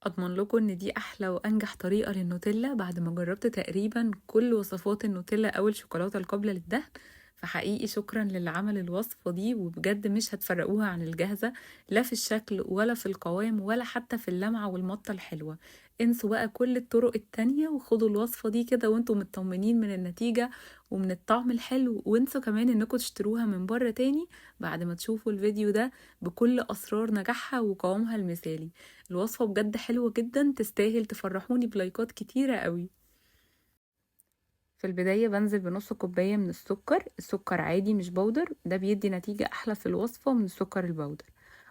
اضمن لكم ان دي احلى وانجح طريقه للنوتيلا بعد ما جربت تقريبا كل وصفات النوتيلا او الشوكولاته القابله للدهن. فحقيقي شكرا للي عمل الوصفه دي، وبجد مش هتفرقوها عن الجاهزه، لا في الشكل ولا في القوام ولا حتى في اللمعه والمطه الحلوه. انسوا بقى كل الطرق التانية وخدوا الوصفه دي كده وانتم مطمنين من النتيجه ومن الطعم الحلو، وانسوا كمان انكم تشتروها من بره تاني بعد ما تشوفوا الفيديو ده بكل اسرار نجاحها وقوامها المثالي. الوصفة بجد حلوة جدا، تستاهل تفرحوني بلايكات كتيرة قوي. في البداية بنزل بنص كوباية من السكر عادي مش بودر، ده بيدي نتيجة أحلى في الوصفة من السكر البودر.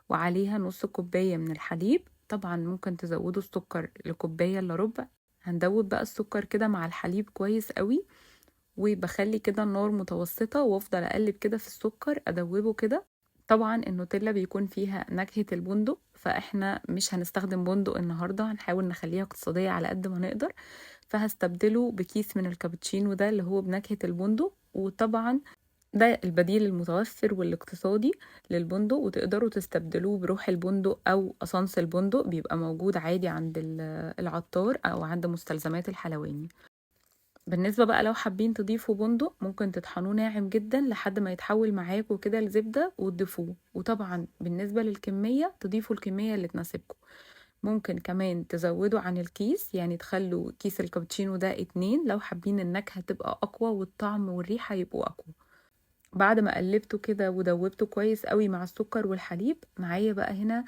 وعليها نص كوباية من الحليب، طبعا ممكن تزودوا السكر لكوباية إلا ربع. هندوب بقى السكر كده مع الحليب كويس قوي، وبخلي كده النار متوسطة وافضل اقلب كده في السكر ادوبه كده. طبعا النوتيلا بيكون فيها نكهة البندق، فاحنا مش هنستخدم بندق النهاردة، هنحاول نخليها اقتصادية على قد ما نقدر. فهستبدله بكيس من الكابتشينو ده اللي هو بنكهة البندق. وطبعا ده البديل المتوفر والاقتصادي للبندق، وتقدروا تستبدلوه بروح البندق او قصنص البندق، بيبقى موجود عادي عند العطار او عند مستلزمات الحلواني. بالنسبة بقى لو حابين تضيفوا بندق، ممكن تطحنوه ناعم جدا لحد ما يتحول معاكوا كده لزبدة وتضيفوه. وطبعا بالنسبة للكمية تضيفوا الكمية اللي تناسبكم. ممكن كمان تزودوا عن الكيس، يعني تخلوا كيس الكابتشينو ده 2 لو حابين النكهة تبقى أقوى والطعم والريحة يبقوا أقوى. بعد ما قلبته كده ودوبته كويس قوي مع السكر والحليب، معايا بقى هنا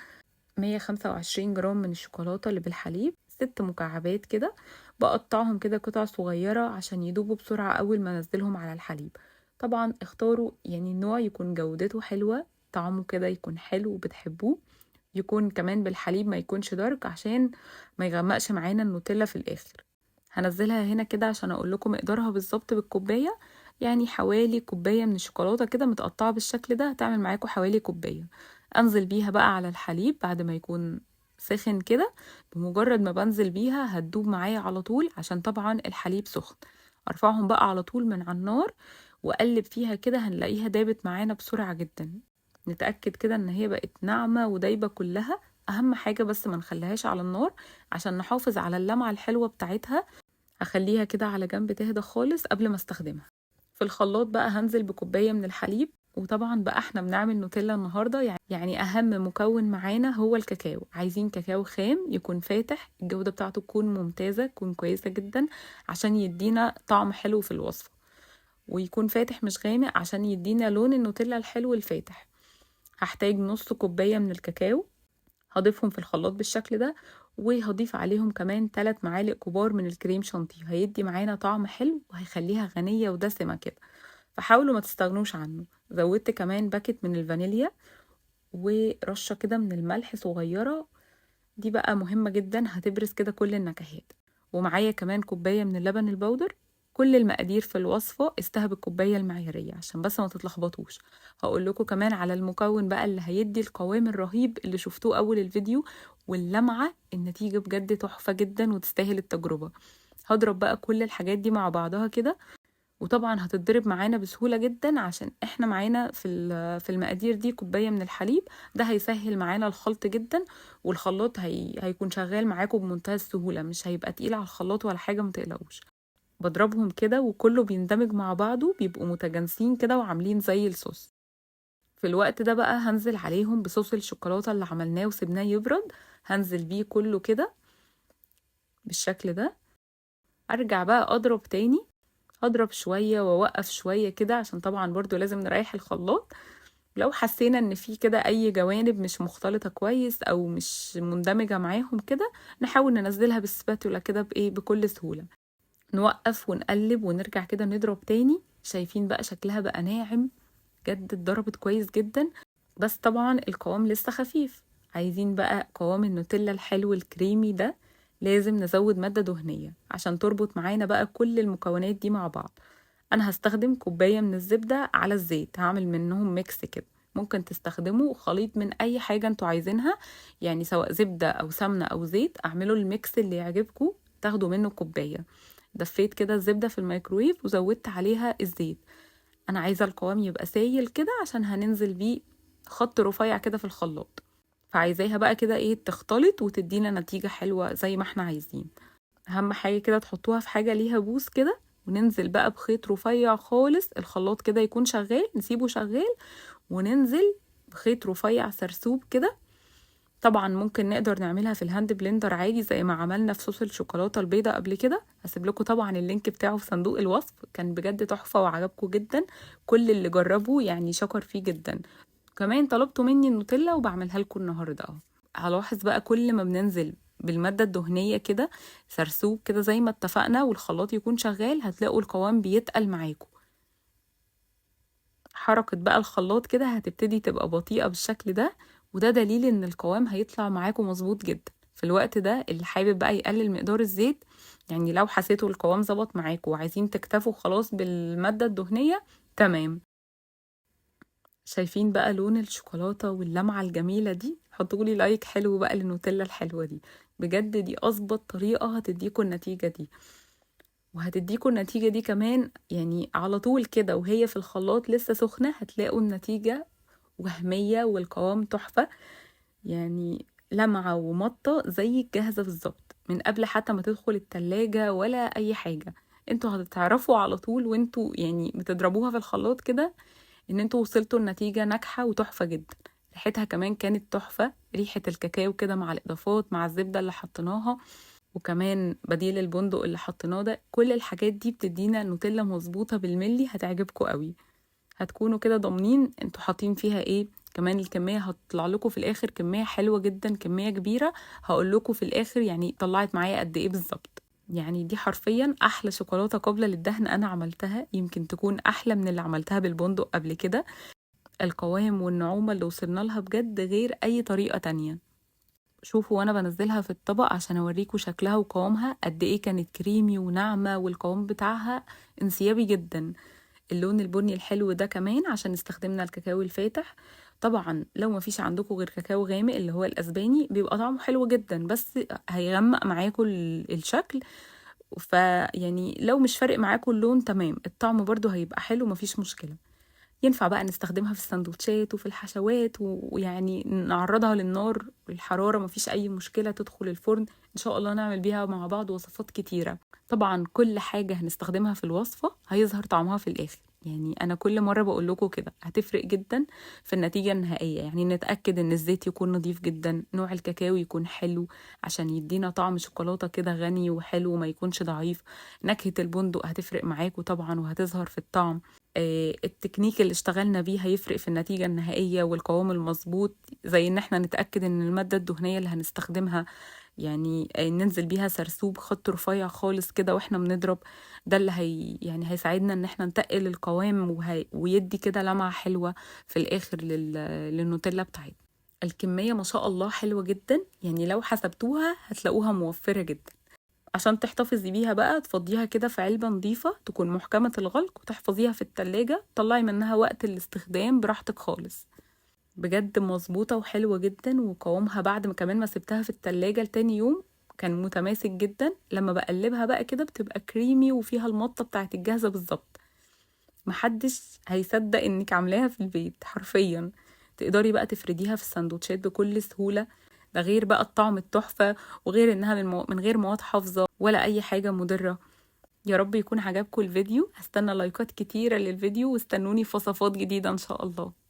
125 جرام من الشوكولاتة اللي بالحليب، 6 مكعبات كده. بقطعهم كده قطع صغيرة عشان يدوبوا بسرعة أول ما انزلهم على الحليب. طبعا اختاروا يعني نوع يكون جودته حلوة، طعمه كده يكون حلو وبتحبوه، يكون كمان بالحليب ما يكونش دارك عشان ما يغمقش معانا النوتيلا في الآخر. هنزلها هنا كده عشان اقول لكم مقدارها بالظبط بالكوبايه. يعني حوالي كوبايه من الشوكولاته كده متقطعه بالشكل ده هتعمل معاكم حوالي كوبايه. انزل بيها بقى على الحليب بعد ما يكون سخن كده. بمجرد ما بنزل بيها هتدوب معايا على طول عشان طبعا الحليب سخن. ارفعهم بقى على طول من على النار واقلب فيها كده، هنلاقيها دابت معانا بسرعه جدا. نتاكد كده ان هي بقت ناعمه ودايبه كلها. اهم حاجه بس ما نخليهاش على النار عشان نحافظ على اللمعه الحلوه بتاعتها. هخليها كده على جنب تهدى خالص قبل ما استخدمها. في الخلاط بقى هنزل بكوباية من الحليب. وطبعا بقى احنا بنعمل نوتيلا النهاردة، يعني اهم مكون معانا هو الكاكاو. عايزين كاكاو خام يكون فاتح، الجودة بتاعته تكون ممتازة، تكون كويسة جدا عشان يدينا طعم حلو في الوصفة. ويكون فاتح مش غامق عشان يدينا لون النوتيلا الحلو الفاتح. هحتاج نص كوباية من الكاكاو، هضيفهم في الخلاط بالشكل ده. وهضيف عليهم كمان 3 معالق كبار من الكريم شانتيه، هيدي معانا طعم حلو وهيخليها غنية ودسمة كده. فحاولوا ما تستغنوش عنه. زودت كمان باكت من الفانيليا ورشة كده من الملح صغيرة، دي بقى مهمة جدا هتبرز كده كل النكهات. ومعايا كمان كوباية من اللبن البودر. كل المقادير في الوصفة استهب الكوباية المعيارية عشان بس ما تتلخبطوش. هقول لكم كمان على المكون بقى اللي هيدي القوام الرهيب اللي شفتوه أول الفيديو واللمعة. النتيجة بجد تحفة جدا وتستاهل التجربة. هضرب بقى كل الحاجات دي مع بعضها كده. وطبعا هتتضرب معانا بسهولة جدا عشان احنا معانا في المقادير دي كوباية من الحليب. ده هيسهل معانا الخلط جدا. والخلاط هيكون شغال معاكم بمنتهى السهولة، مش هيبقى تقيل على الخلاط ولا حاجة، متقلقوش. بضربهم كده وكله بيندمج مع بعضه، بيبقوا متجانسين كده وعاملين زي الصوص. في الوقت ده بقى هنزل عليهم بصوص الشوكولاتة اللي عملناه وسبناه يبرد. هنزل بيه كله كده بالشكل ده. ارجع بقى اضرب تاني، هضرب شوية واوقف شوية كده عشان طبعا برضو لازم نريح الخلاط. لو حسينا ان في كده اي جوانب مش مختلطة كويس او مش مندمجة معاهم كده، نحاول ننزلها بالسباتولا كده بكل سهولة. نوقف ونقلب ونرجع كده نضرب تاني. شايفين بقى شكلها بقى ناعم، جد اتضربت كويس جدا. بس طبعا القوام لسه خفيف. عايزين بقى قوام النوتيلا الحلو الكريمي ده، لازم نزود مادة دهنية عشان تربط معانا بقى كل المكونات دي مع بعض. انا هستخدم كوباية من الزبدة على الزيت، هعمل منهم ميكس كده. ممكن تستخدموا خليط من اي حاجة انتوا عايزينها، يعني سواء زبدة او سمنة او زيت. اعملوا الميكس اللي يعجبكم، تاخدوا منه كوباية. دفيت كده الزبدة في الميكرويف وزودت عليها الزيت. انا عايزة القوام يبقى سايل كده عشان هننزل بيه خط رفيع كده في الخلاط. فعايزاها بقى كده ايه تختلط وتدينا نتيجة حلوة زي ما احنا عايزين. اهم حاجة كده تحطوها في حاجة ليها بوس كده، وننزل بقى بخيط رفيع خالص، الخلاط كده يكون شغال نسيبه شغال، وننزل بخيط رفيع سرسوب كده. طبعا ممكن نقدر نعملها في الهاند بلندر عادي زي ما عملنا في صوص الشوكولاتة البيضاء قبل كده. هسيب لكم طبعا اللينك بتاعه في صندوق الوصف، كان بجد تحفة وعجبكم جدا، كل اللي جربه يعني شكر فيه جدا. كمان طلبتوا مني النوتيلا وبعملها لكم النهارده اهو. هلاحظ بقى كل ما بننزل بالمادة الدهنية كده سرسوب كده زي ما اتفقنا والخلاط يكون شغال، هتلاقوا القوام بيتقل معاكم. حركة بقى الخلاط كده هتبتدي تبقى بطيئة بالشكل ده، وده دليل ان القوام هيطلع معاكم مظبوط جدا. في الوقت ده اللي حابب بقى يقلل مقدار الزيت، يعني لو حسيتوا القوام ظبط معاكم وعايزين تكتفوا خلاص بالمادة الدهنية، تمام. شايفين بقى لون الشوكولاتة واللمعة الجميلة دي؟ حطولي لايك حلو بقى للنوتيلا الحلوة دي، بجد دي أظبط طريقة هتديكوا النتيجة دي. وهتديكوا النتيجة دي كمان يعني على طول كده وهي في الخلاط لسه سخنة، هتلاقوا النتيجة وهمية والقوام تحفة، يعني لمعة ومطة زي الجاهزة بالظبط من قبل حتى ما تدخل التلاجة ولا أي حاجة. انتوا هتتعرفوا على طول وانتوا يعني بتضربوها في الخلاط كده ان انتوا وصلتوا لنتيجة ناجحة وتحفة جدا. ريحتها كمان كانت تحفة، ريحة الكاكاو كده مع الإضافات مع الزبدة اللي حطيناها، وكمان بديل البندق اللي حطيناه ده، كل الحاجات دي بتدينا نوتيلا مظبوطة بالملي هتعجبكم قوي. هتكونوا كده ضامنين انتوا حاطين فيها ايه. كمان الكمية هتطلع لكم في الاخر كمية حلوة جدا، كمية كبيرة. هقول لكم في الاخر يعني طلعت معايا قد ايه بالظبط. يعني دي حرفيا احلى شوكولاتة قابلة للدهن انا عملتها، يمكن تكون احلى من اللي عملتها بالبندق قبل كده. القوام والنعومة اللي وصلنا لها بجد غير اي طريقة تانية. شوفوا وانا بنزلها في الطبق عشان اوريكم شكلها وقوامها قد ايه كانت كريمي وناعمة، والقوام بتاعها انسيابي جدا. اللون البني الحلو ده كمان عشان استخدمنا الكاكاو الفاتح. طبعا لو ما فيش عندكم غير كاكاو غامق اللي هو الاسباني بيبقى طعمه حلو جدا، بس هيغمق معاكم الشكل. فيعني لو مش فارق معاكم اللون تمام، الطعم برضو هيبقى حلو مفيش مشكلة. ينفع بقى نستخدمها في السندوتشات وفي الحشوات ويعني نعرضها للنار والحرارة، مفيش أي مشكلة تدخل الفرن. إن شاء الله نعمل بيها مع بعض وصفات كتيرة. طبعا كل حاجة هنستخدمها في الوصفة هيظهر طعمها في الآخر، يعني أنا كل مرة بقول لكم كده هتفرق جدا في النتيجة النهائية. يعني نتأكد إن الزيت يكون نظيف جدا، نوع الكاكاو يكون حلو عشان يدينا طعم شوكولاتة كده غني وحلو وما يكونش ضعيف. نكهة البندق هتفرق معاكم طبعا وهتظهر في الطعم. التكنيك اللي اشتغلنا بيه هيفرق في النتيجة النهائية والقوام المظبوط، زي ان احنا نتأكد ان المادة الدهنية اللي هنستخدمها يعني ننزل بيها سرسوب خط رفيع خالص كده واحنا بنضرب. ده اللي يعني هيساعدنا ان احنا نتقل القوام ويدي كده لمعة حلوة في الاخر للنوتيلا بتاعتنا. الكمية ما شاء الله حلوة جدا، يعني لو حسبتوها هتلاقوها موفرة جدا. عشان تحتفظي بيها بقى تفضيها كده في علبة نظيفة تكون محكمة الغلق وتحفظيها في التلاجة، طلعي منها وقت الاستخدام براحتك خالص. بجد مظبوطة وحلوة جدا، وقوامها بعد ما كمان ما سبتها في التلاجة لتاني يوم كان متماسك جدا. لما بقلبها بقى كده بتبقى كريمي وفيها المطة بتاعت الجاهزة بالظبط. محدش هيصدق انك عاملاها في البيت حرفيا. تقدري بقى تفرديها في السندوتشات بكل سهولة. ده غير بقى الطعم التحفة، وغير انها من غير مواد حافظة ولا اي حاجة مضرة. يا رب يكون عجبكم الفيديو، هستنى لايكات كتيرة للفيديو واستنوني في وصفات جديدة ان شاء الله.